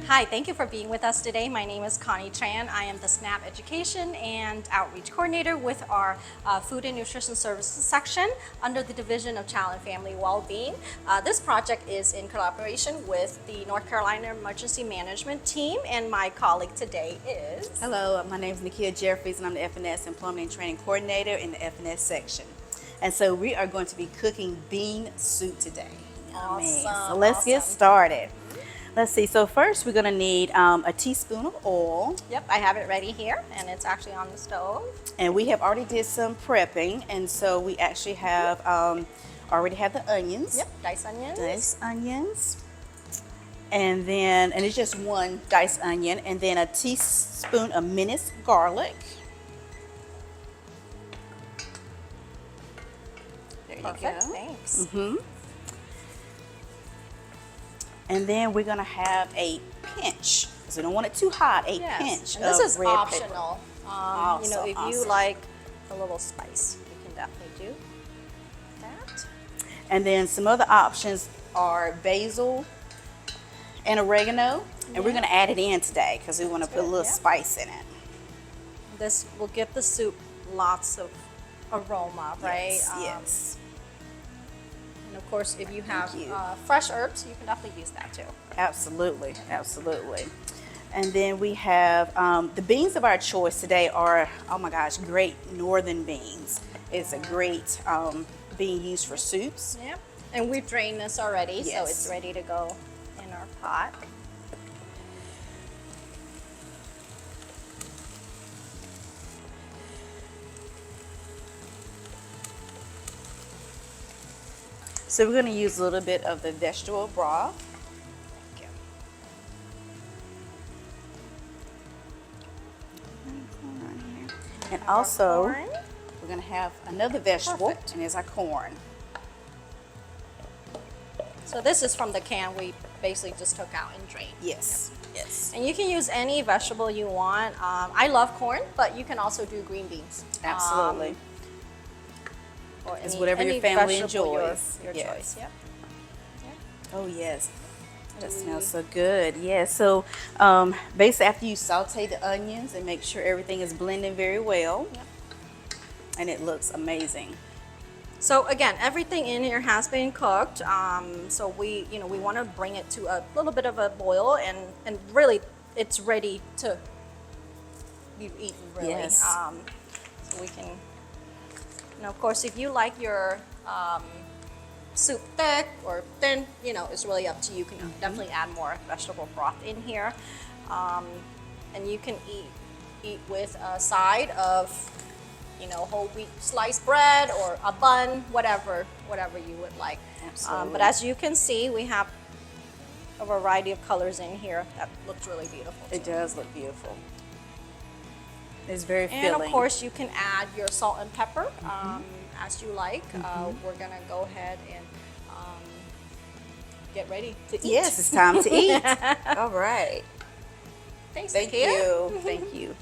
Hi, thank you for being with us today. My name is Connie Tran. I am the SNAP Education and Outreach Coordinator with our Food and Nutrition Services section under the Division of Child and Family Wellbeing. This project is in collaboration with the North Carolina Emergency Management Team, and my colleague today is... Hello, my name is Nakia Jeffries, and I'm the FNS Employment and Training Coordinator in the FNS section. And so we are going to be cooking bean soup today. Yummy. Awesome, So let's get awesome. started. Let's see, so first we're gonna need a teaspoon of oil. Yep, I have it ready here, and it's actually on the stove. And we have already did some prepping, and so we actually have already have the onions. Yep, diced onions. Diced onions. And it's just one diced onion, and then a teaspoon of minced garlic. There you Perfect, go. thanks. And then we're gonna have a pinch, because we don't want it too hot, a pinch and this of is red optional. You know, if you awesome. like a little spice, you can definitely do that. And then some other options are basil and oregano. And we're Yeah. gonna add it in today because we want to put a good, little yeah. spice in it. This will give the soup lots of aroma, right? Yes. And of course, if you have you. fresh herbs, you can definitely use that too. Absolutely, absolutely. And then we have the beans of our choice today are, oh my gosh, great northern beans. It's a great bean used for soups. Yep. And we've drained this already, so Yes. it's ready to go in our pot. So we're going to use a little bit of the vegetable broth. Thank you. And also, corn. we're going to have another vegetable, Perfect. and it's our corn. So this is from the can we basically just took out and drained. Yes, yes. And you can use any vegetable you want. I love corn, but you can also do green beans. Absolutely. Or It's any, whatever your any family vegetable enjoys. Your Yes. choice. Yep. Oh, yes. That smells so good. Yeah, so basically after you saute the onions and make sure everything is blending very well, Yep. and it looks amazing. So again, everything in here has been cooked. So we want to bring it to a little bit of a boil, and really, it's ready to be eaten. Really. Yes. So we can. Now, of course, if you like your soup thick or thin, it's really up to you. You can definitely add more vegetable broth in here, and you can eat with a side of, whole wheat sliced bread or a bun, whatever you would like. Absolutely. But as you can see, we have a variety of colors in here that looks really beautiful. It too. does look beautiful. It's very And filling. of course, you can add your salt and pepper as you like. We're gonna go ahead and get ready to eat. Yes, it's time to eat. All right. Thanks, Thank Nakia. you. Thank you.